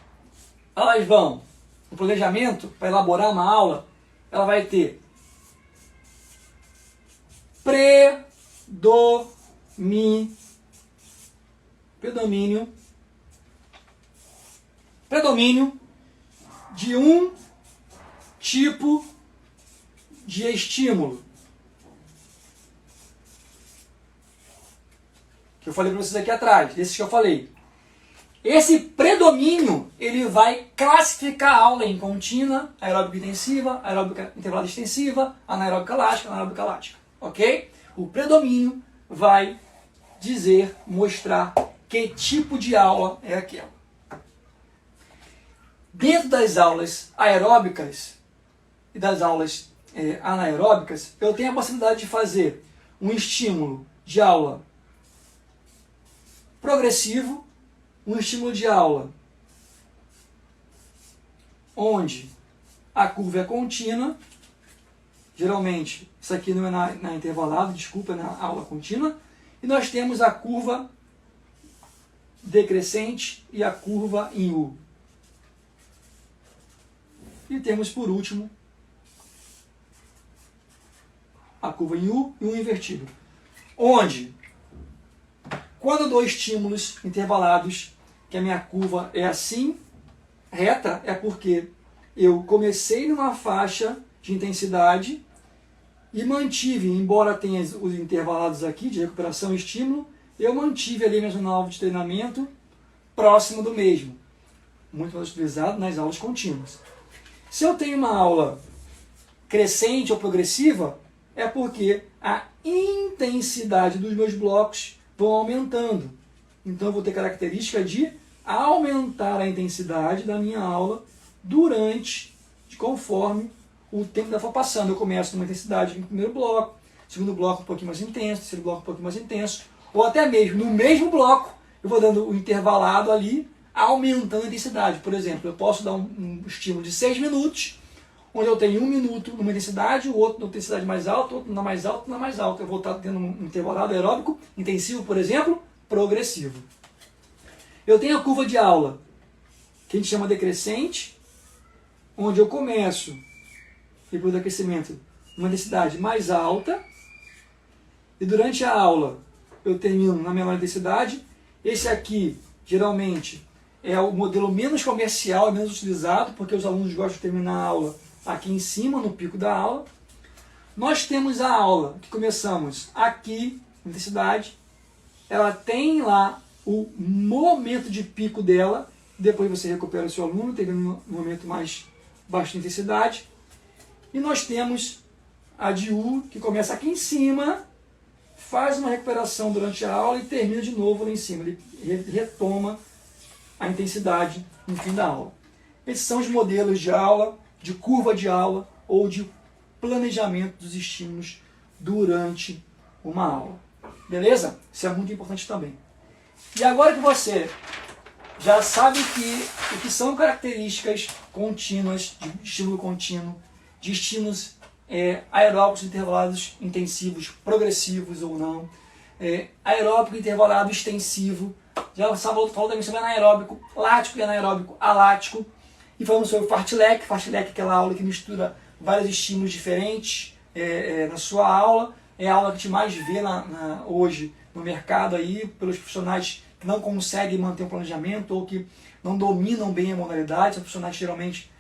[SPEAKER 1] elas vão, o planejamento para elaborar uma aula, ela vai ter predomínio de um tipo de estímulo. Que eu falei para vocês aqui atrás, desses que eu falei. Esse predomínio, ele vai classificar a aula em contínua, aeróbica intensiva, aeróbica intervalada extensiva, anaeróbica elástica, anaeróbica lática. Ok? O predomínio vai dizer, mostrar que tipo de aula é aquela. Dentro das aulas aeróbicas e das aulas anaeróbicas, eu tenho a possibilidade de fazer um estímulo de aula progressivo, um estímulo de aula onde a curva é contínua, geralmente isso aqui não é na intervalado, desculpa, é na aula contínua, e nós temos a curva decrescente e a curva em U. E temos por último a curva em U e um invertido, onde quando eu dou estímulos intervalados, que a minha curva é assim, reta, é porque eu comecei numa faixa de intensidade e mantive, embora tenha os intervalados aqui de recuperação e estímulo, eu mantive ali mesmo no alvo de treinamento próximo do mesmo. Muito mais utilizado nas aulas contínuas. Se eu tenho uma aula crescente ou progressiva, é porque a intensidade dos meus blocos vão aumentando. Então eu vou ter característica de aumentar a intensidade da minha aula conforme o tempo da for passando. Eu começo numa intensidade no primeiro bloco, segundo bloco um pouquinho mais intenso, terceiro bloco um pouquinho mais intenso, ou até mesmo no mesmo bloco eu vou dando o intervalado ali, aumentando a intensidade. Por exemplo, eu posso dar um estímulo de 6 minutos, onde eu tenho 1 minuto numa intensidade, o outro numa intensidade mais alta, o outro na mais alta, na mais alta. Eu vou estar tendo um intervalado aeróbico intensivo, por exemplo, progressivo. Eu tenho a curva de aula, que a gente chama decrescente, onde eu começo, depois do aquecimento, numa intensidade mais alta, e durante a aula eu termino na menor intensidade. Esse aqui, geralmente, é o modelo menos comercial, é menos utilizado, porque os alunos gostam de terminar a aula aqui em cima, no pico da aula. Nós temos a aula que começamos aqui, intensidade, ela tem lá o momento de pico dela, depois você recupera o seu aluno, tem um momento mais baixo de intensidade. E nós temos a de U, que começa aqui em cima, faz uma recuperação durante a aula e termina de novo lá em cima. Ele retoma a intensidade no fim da aula. Esses são os modelos de aula, de curva de aula ou de planejamento dos estímulos durante uma aula. Beleza? Isso é muito importante também. E agora que você já sabe o que são características contínuas, de estímulo contínuo, de estímulos aeróbicos intervalados intensivos, progressivos ou não, aeróbico intervalado extensivo, já falou também sobre anaeróbico lático e anaeróbico alático, e falamos sobre o fartlek, é aquela aula que mistura vários estímulos diferentes na sua aula, é a aula que a gente mais vê hoje no mercado aí, pelos profissionais que não conseguem manter um planejamento ou que não dominam bem a modalidade, são profissionais geralmente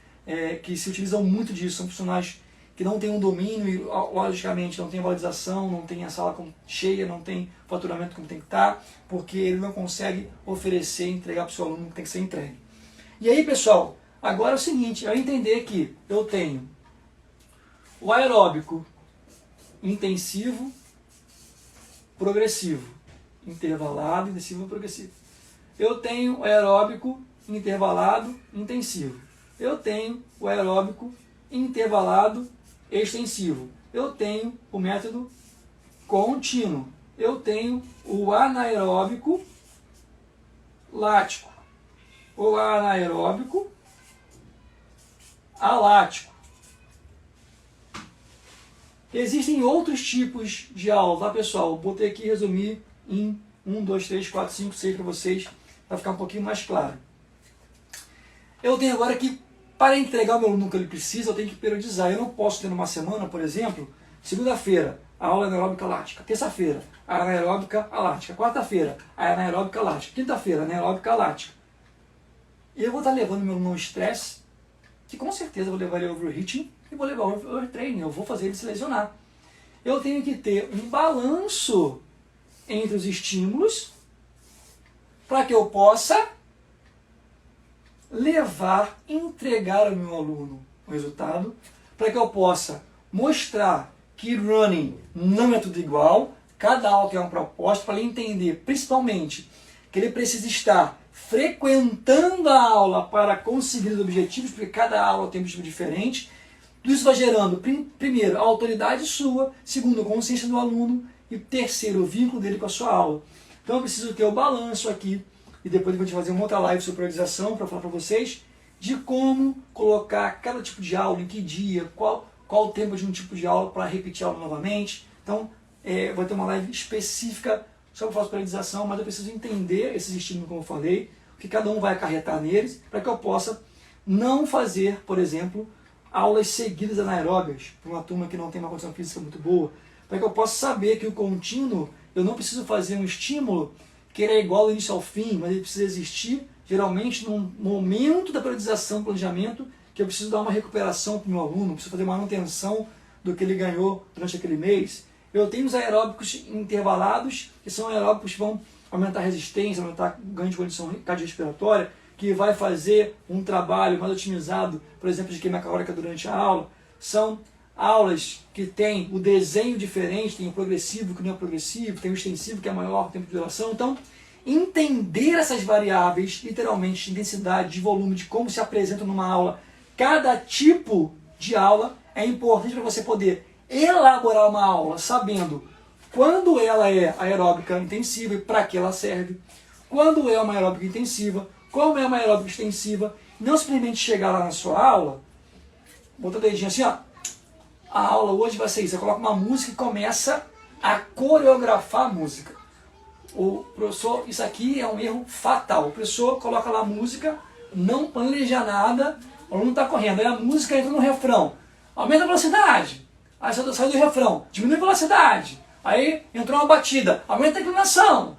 [SPEAKER 1] que se utilizam muito disso, são profissionais que não têm um domínio e, logicamente, não tem valorização, não tem a sala cheia, não tem faturamento como tem que estar, porque ele não consegue oferecer e entregar para o seu aluno o que tem que ser entregue. E aí, pessoal, agora é o seguinte, eu entender que eu tenho o aeróbico intensivo, progressivo, intervalado, intensivo, progressivo. Eu tenho o aeróbico intervalado, intensivo. Eu tenho o aeróbico intervalado, extensivo. Eu tenho o método contínuo. Eu tenho o anaeróbico lático. O anaeróbico alático. Existem outros tipos de aula, tá, pessoal? Botei aqui resumir em 1, 2, 3, 4, 5, 6 para vocês, para ficar um pouquinho mais claro. Eu tenho agora que, para entregar o meu aluno que ele precisa, eu tenho que periodizar. Eu não posso ter numa semana, por exemplo, segunda-feira, a aula anaeróbica lática. Terça-feira, a anaeróbica alática. Quarta-feira, a anaeróbica lática. Quinta-feira, a anaeróbica lática. E eu vou estar levando meu aluno ao estresse, que com certeza eu vou levar ele ao overheating e vou levar ao overtraining. Eu vou fazer ele se lesionar. Eu tenho que ter um balanço entre os estímulos para que eu possa entregar ao meu aluno o resultado, para que eu possa mostrar que running não é tudo igual, cada aula tem uma proposta, para ele entender, principalmente, que ele precisa estar frequentando a aula para conseguir os objetivos, porque cada aula tem um objetivo diferente. Tudo isso vai gerando, primeiro, a autoridade sua, segundo, a consciência do aluno, e terceiro, o vínculo dele com a sua aula. Então eu preciso ter o balanço aqui, e depois eu vou te fazer uma outra live sobre priorização para falar para vocês de como colocar cada tipo de aula, em que dia, qual o tempo de um tipo de aula para repetir a aula novamente. Então, vou ter uma live específica só para fazer priorização, mas eu preciso entender esses estímulos, como eu falei, o que cada um vai acarretar neles, para que eu possa não fazer, por exemplo, aulas seguidas anaeróbias, para uma turma que não tem uma condição física muito boa, para que eu possa saber que o contínuo, eu não preciso fazer um estímulo que ele é igual do início ao fim, mas ele precisa existir, geralmente, num momento da periodização do planejamento, que eu preciso dar uma recuperação para o meu aluno, preciso fazer manutenção do que ele ganhou durante aquele mês. Eu tenho os aeróbicos intervalados, que são aeróbicos que vão aumentar a resistência, aumentar o ganho de condição cardiorrespiratória, que vai fazer um trabalho mais otimizado, por exemplo, de queima calórica durante a aula. São aulas que tem o desenho diferente, tem o progressivo que não é progressivo, tem o extensivo que é maior tempo de duração. Então, entender essas variáveis, literalmente, de intensidade, de volume, de como se apresenta numa aula, cada tipo de aula é importante para você poder elaborar uma aula sabendo quando ela é aeróbica intensiva e para que ela serve, quando é uma aeróbica intensiva, como é uma aeróbica extensiva, não simplesmente chegar lá na sua aula, botar o dedinho assim, ó, a aula hoje vai ser isso, você coloca uma música e começa a coreografar a música. O professor, isso aqui é um erro fatal, o professor coloca lá a música, não planeja nada, o aluno está correndo, aí a música entra no refrão, aumenta a velocidade, aí sai do refrão, diminui a velocidade, aí entrou uma batida, aumenta a inclinação.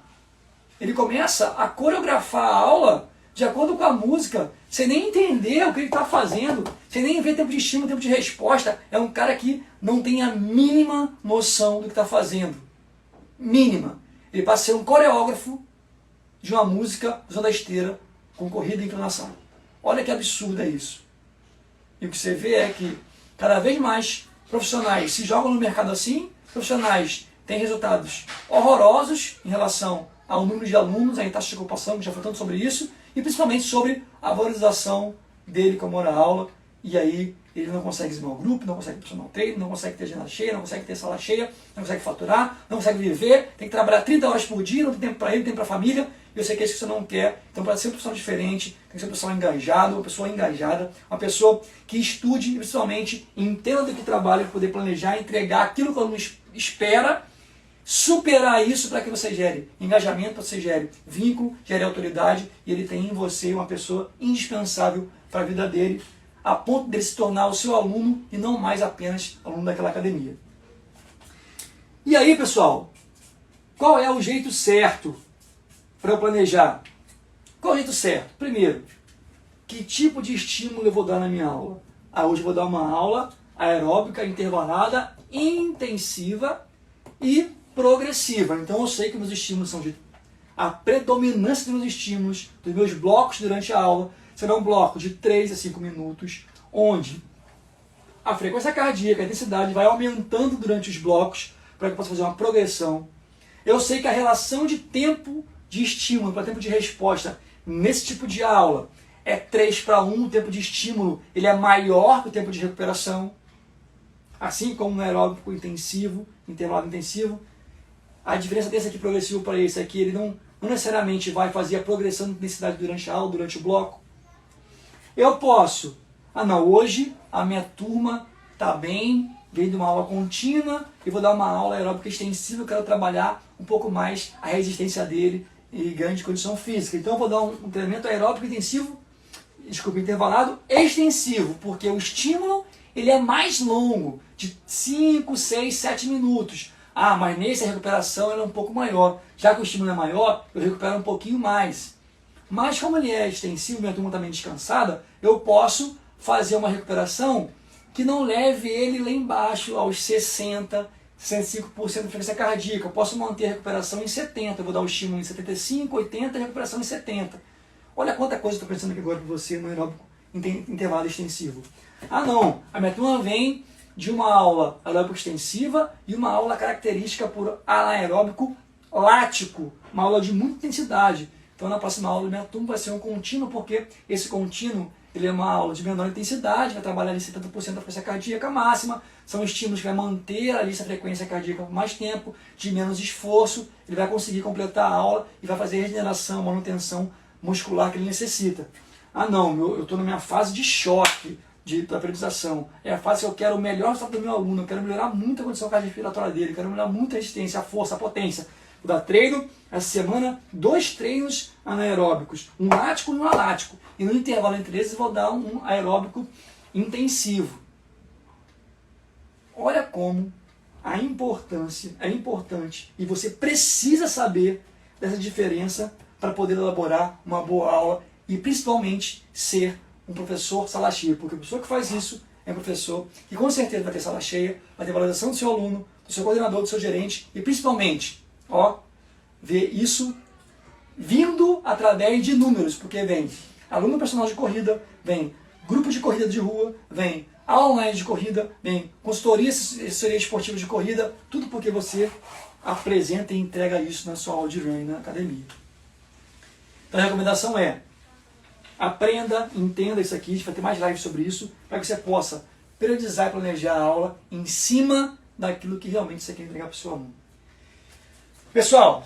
[SPEAKER 1] Ele começa a coreografar a aula de acordo com a música, sem nem entender o que ele está fazendo, sem nem ver tempo de estímulo, tempo de resposta. É um cara que não tem a mínima noção do que está fazendo. Mínima. Ele passa a ser um coreógrafo de uma música usando a esteira com corrida e inclinação. Olha que absurdo é isso. E o que você vê é que cada vez mais profissionais se jogam no mercado assim, profissionais têm resultados horrorosos em relação ao número de alunos, a taxa de ocupação, que já falou tanto sobre isso, e principalmente sobre a valorização dele como na aula, e aí ele não consegue desenvolver um grupo, não consegue personal treino, não consegue ter agenda cheia, não consegue ter sala cheia, não consegue faturar, não consegue viver, tem que trabalhar 30 horas por dia, não tem tempo para ele, não tem tempo para a família, e eu sei que é isso que você não quer. Então, para ser uma pessoa diferente, tem que ser uma pessoa engajada, uma pessoa que estude, principalmente, entenda do que trabalha, para poder planejar, entregar aquilo que o aluno espera, superar isso para que você gere engajamento, para que você gere vínculo, gere autoridade, e ele tem em você uma pessoa indispensável para a vida dele, a ponto dele se tornar o seu aluno e não mais apenas aluno daquela academia. E aí, pessoal, qual é o jeito certo para eu planejar? Qual é o jeito certo? Primeiro, que tipo de estímulo eu vou dar na minha aula? Hoje eu vou dar uma aula aeróbica, intervalada, intensiva e progressiva. Então eu sei que meus estímulos são a predominância dos meus estímulos, dos meus blocos durante a aula, será um bloco de 3 a 5 minutos, onde a frequência cardíaca, a intensidade vai aumentando durante os blocos, para que eu possa fazer uma progressão. Eu sei que a relação de tempo de estímulo para tempo de resposta nesse tipo de aula é 3:1, o tempo de estímulo ele é maior que o tempo de recuperação, assim como no aeróbico intensivo, intervalado intensivo. A diferença desse aqui progressivo para esse aqui, ele não necessariamente vai fazer a progressão de intensidade durante a aula, durante o bloco. Eu posso, hoje a minha turma está bem, veio de uma aula contínua e vou dar uma aula aeróbica extensiva, eu quero trabalhar um pouco mais a resistência dele e ganho de condição física. Então eu vou dar um treinamento aeróbico intervalado extensivo, porque o estímulo ele é mais longo, de 5, 6, 7 minutos. Mas nesse a recuperação ela é um pouco maior. Já que o estímulo é maior, eu recupero um pouquinho mais. Mas como ele é extensivo, minha turma está bem descansada, eu posso fazer uma recuperação que não leve ele lá embaixo aos 60%, 65% de frequência cardíaca. Eu posso manter a recuperação em 70%, eu vou dar o estímulo em 75%, 80% e a recuperação em 70%. Olha quanta coisa eu estou pensando aqui agora para você no aeróbico intervalo extensivo. A minha turma vem de uma aula aeróbico extensiva e uma aula característica por anaeróbico lático, uma aula de muita intensidade. Então na próxima aula minha turma vai ser um contínuo, porque esse contínuo ele é uma aula de menor intensidade, vai trabalhar ali 70% da frequência cardíaca máxima, são estímulos que vai manter ali essa frequência cardíaca por mais tempo, de menos esforço, ele vai conseguir completar a aula e vai fazer a regeneração, manutenção muscular que ele necessita. Eu estou na minha fase de choque da periodização. É a fase que eu quero o melhor resultado do meu aluno, eu quero melhorar muito a condição cardiorrespiratória dele, eu quero melhorar muito a resistência, a força, a potência. Vou dar treino, essa semana, 2 treinos anaeróbicos, um lático e um alático. E no intervalo entre eles eu vou dar um aeróbico intensivo. Olha como a importância é importante e você precisa saber dessa diferença para poder elaborar uma boa aula e principalmente ser um professor sala cheia, porque a pessoa que faz isso é um professor que com certeza vai ter sala cheia, vai ter valorização do seu aluno, do seu coordenador, do seu gerente e principalmente ver isso vindo através de números, porque vem aluno personal de corrida, vem grupo de corrida de rua, vem aula online de corrida, vem consultoria, assessoria esportiva de corrida, tudo porque você apresenta e entrega isso na sua aula de running na academia. Então a recomendação é: aprenda, entenda isso aqui, a gente vai ter mais lives sobre isso, para que você possa periodizar e planejar a aula em cima daquilo que realmente você quer entregar para o seu aluno. Pessoal,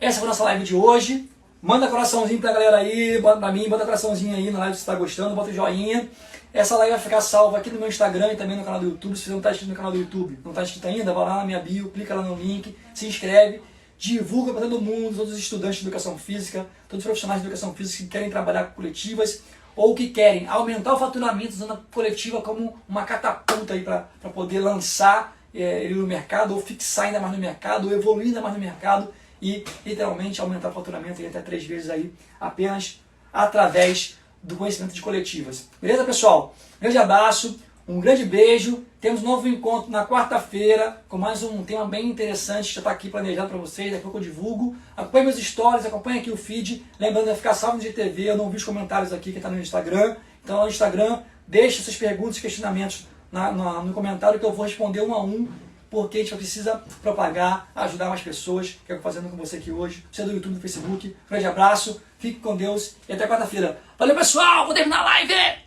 [SPEAKER 1] essa foi a nossa live de hoje. Manda coraçãozinho pra galera aí, bota pra mim, bota coraçãozinho aí na live se você está gostando, bota o joinha. Essa live vai ficar salva aqui no meu Instagram e também no canal do YouTube. Se você não está inscrito no canal do YouTube, não está inscrito ainda, vai lá na minha bio, clica lá no link, se inscreve, divulga para todo mundo, todos os estudantes de educação física, todos os profissionais de educação física que querem trabalhar com coletivas ou que querem aumentar o faturamento usando a coletiva como uma catapulta aí para poder lançar ele no mercado, ou fixar ainda mais no mercado, ou evoluir ainda mais no mercado e literalmente aumentar o faturamento em até 3 vezes aí, apenas através do conhecimento de coletivas. Beleza, pessoal? Grande abraço, um grande beijo. Temos um novo encontro na quarta-feira com mais um tema bem interessante que já está aqui planejado para vocês, daqui a pouco eu divulgo. Acompanhe meus stories, acompanhe aqui o feed. Lembrando de ficar salvo no GTV, eu não vi os comentários aqui que está no Instagram. Então lá no Instagram, deixe suas perguntas e questionamentos no comentário que eu vou responder um a um, porque a gente precisa propagar, ajudar mais pessoas, que eu estou fazendo com você aqui hoje. Você é do YouTube e do Facebook. Um grande abraço, fique com Deus e até quarta-feira. Valeu, pessoal! Vou terminar a live!